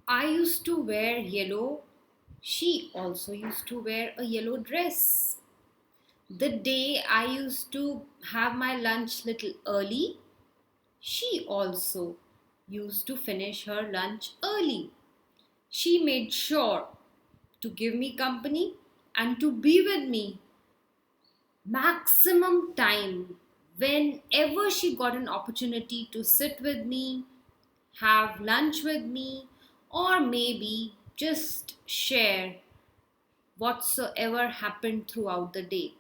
I used to wear yellow. She also used to wear a yellow dress. The day I used to have my lunch little early, she also used to finish her lunch early. She made sure to give me company and to be with me maximum time whenever she got an opportunity to sit with me, have lunch with me, or maybe just share whatsoever happened throughout the day.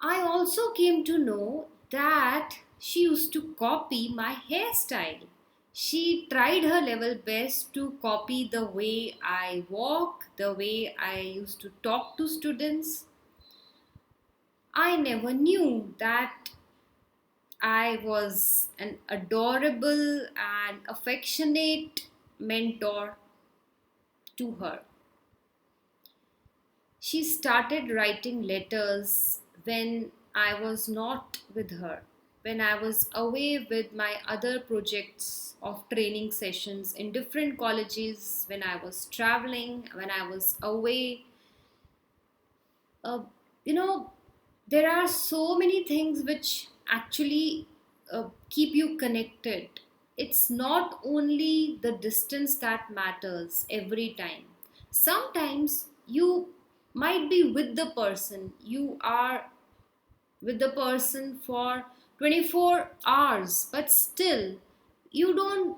I also came to know that she used to copy my hairstyle. She tried her level best to copy the way I walk, the way I used to talk to students. I never knew that I was an adorable and affectionate mentor to her. She started writing letters when I was not with her, when I was away with my other projects of training sessions in different colleges, when I was traveling, when I was away. Uh, you know, there are so many things which actually keep you connected. It's not only the distance that matters every time. Sometimes you might be with the person, you are with the person for 24 hours, but still you don't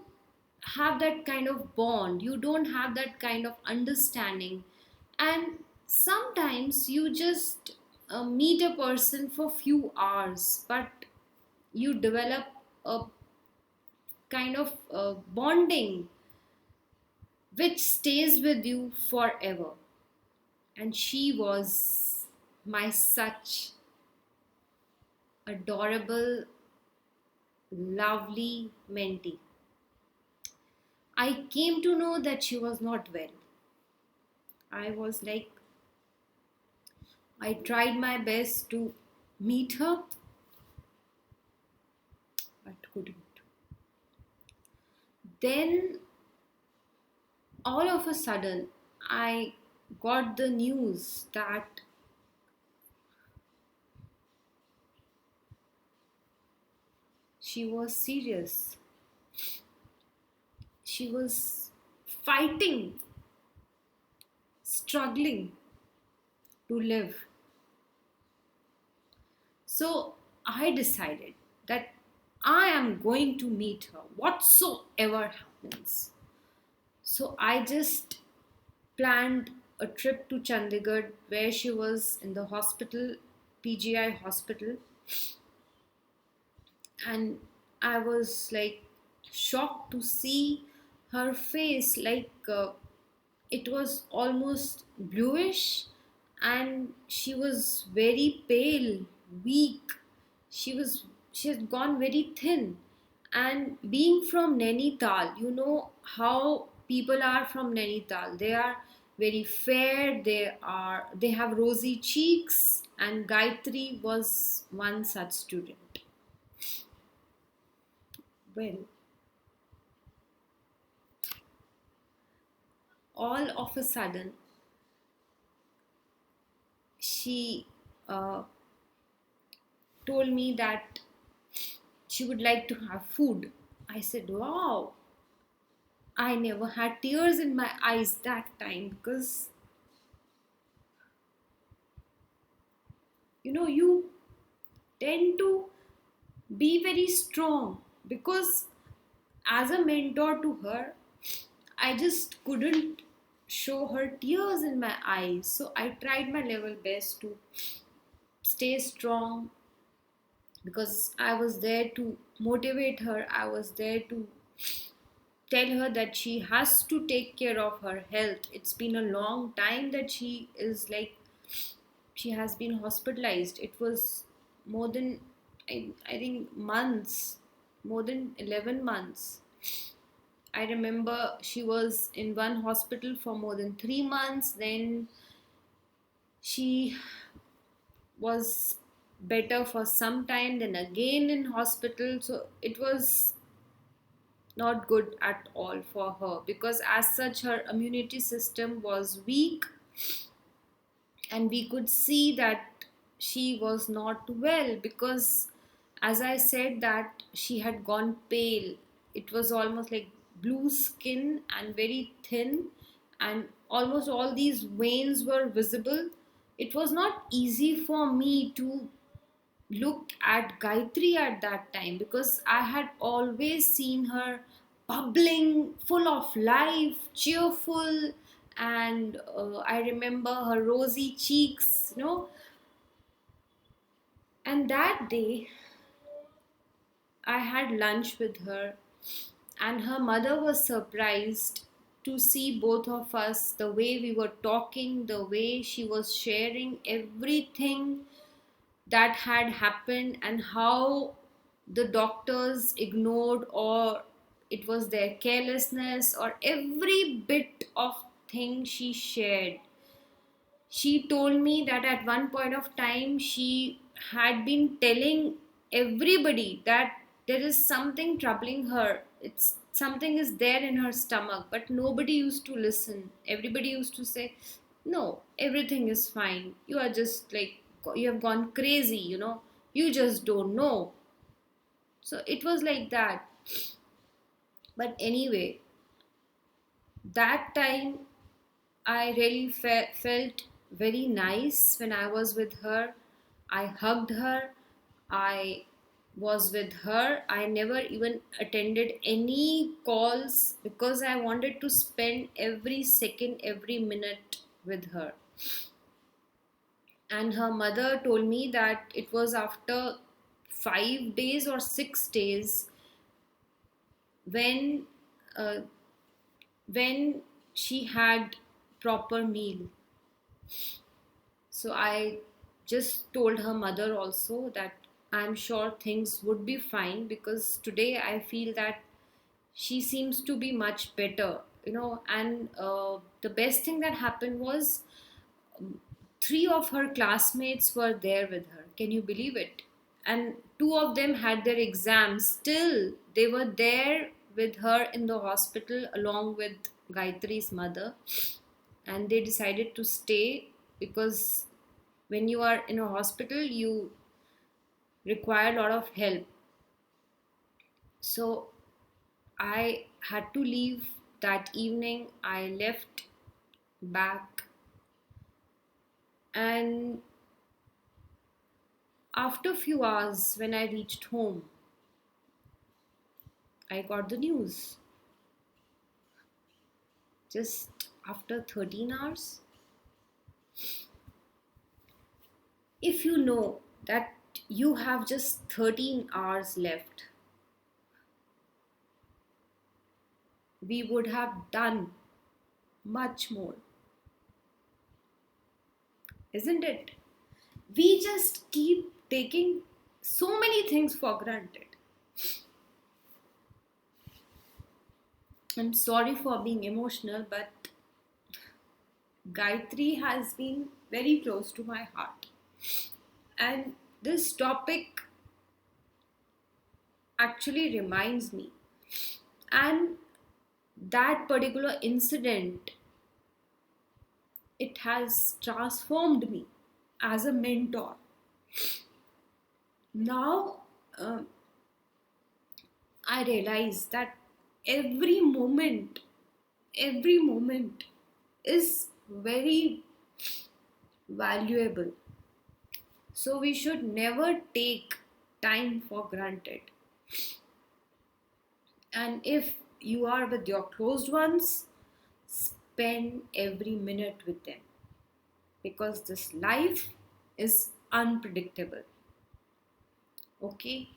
have that kind of bond, you don't have that kind of understanding. And sometimes you just meet a person for few hours, but you develop a kind of bonding which stays with you forever. And she was my such adorable, lovely mentee. I came to know that she was not well. I was like, I tried my best to meet her, but couldn't. Then, all of a sudden, I got the news that she was serious. She was fighting, struggling to live. So I decided that I am going to meet her whatsoever happens. So I just planned a trip to Chandigarh where she was in the hospital, PGI hospital, and I was like shocked to see her face, like it was almost bluish, and she was very pale, weak. She had gone very thin. And being from Nainital, you know how people are from Nainital. They are very fair, they have rosy cheeks, and Gayatri was one such student. Well, all of a sudden, she uh, told me that she would like to have food. I said, wow, I never had tears in my eyes that time because you tend to be very strong because as a mentor to her, I just couldn't show her tears in my eyes. So I tried my level best to stay strong because I was there to motivate her. I was there to tell her that she has to take care of her health. It's been a long time that she has been hospitalized. It was more than, I think, months, more than 11 months. I remember she was in one hospital for more than 3 months. Then she was better for some time, then again in hospital. So it was not good at all for her, because as such her immunity system was weak, and we could see that she was not well, because as I said that she had gone pale. It was almost like blue skin and very thin, and almost all these veins were visible. It was not easy for me to look at Gayatri at that time, because I had always seen her bubbling, full of life, cheerful, and I remember her rosy cheeks, you know. And that day, I had lunch with her, and her mother was surprised to see both of us, the way we were talking, the way she was sharing everything that had happened, and how the doctors ignored, or it was their carelessness, or every bit of thing she shared. She told me that at one point of time she had been telling everybody that there is something troubling her. It's something is there in her stomach, but nobody used to listen. Everybody used to say, "No, everything is fine. You are just like you have gone crazy, you know. You just don't know." So it was like that. But anyway, that time I really felt very nice when I was with her. I hugged her. I was with her. I never even attended any calls, because I wanted to spend every second, every minute with her. And her mother told me that it was after 5 days or 6 days when uh, when she had proper meal. So I just told her mother also that I'm sure things would be fine, because today I feel that she seems to be much better, you know. And the best thing that happened was, three of her classmates were there with her. Can you believe it? And two of them had their exams. Still, they were there with her in the hospital along with Gayatri's mother. And they decided to stay, because when you are in a hospital, you require a lot of help. So I had to leave that evening. I left back, and after a few hours, when I reached home, I got the news. Just after 13 hours. If you know that you have just 13 hours left, we would have done much more, isn't it? We just keep taking so many things for granted. I'm sorry for being emotional, but Gayatri has been very close to my heart. And this topic actually reminds me. And that particular incident, it has transformed me as a mentor. Now, um, I realize that every moment, every moment is very valuable. So we should never take time for granted. And if you are with your closed ones, spend every minute with them, because this life is unpredictable. Okay?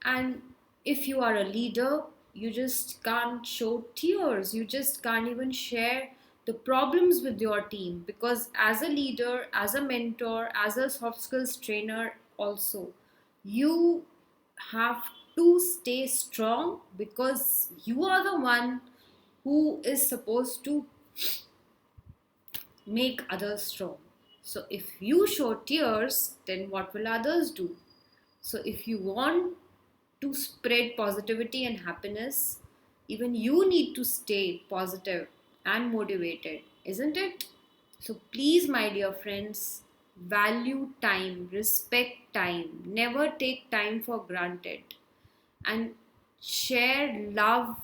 And if you are a leader, you just can't show tears. You just can't even share the problems with your team, because as a leader, as a mentor, as a soft skills trainer, also, you have to stay strong, because you are the one who is supposed to make others strong. So if you show tears, then what will others do? So if you want to spread positivity and happiness, even you need to stay positive and motivated, isn't it? So please, my dear friends, value time, respect time, never take time for granted, and share love,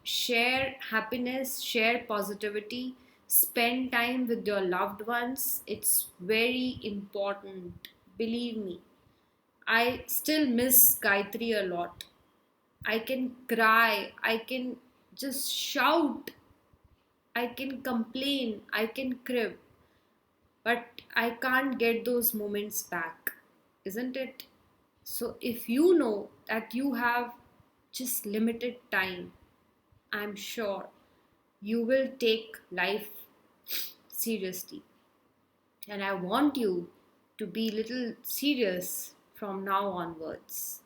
share happiness, share positivity, spend time with your loved ones. It's very important. Believe me, I still miss Gayatri a lot. I can cry, I can just shout, I can complain, I can crib, but I can't get those moments back, isn't it? So, if you know that you have just limited time, I'm sure you will take life seriously. And I want you to be little serious from now onwards.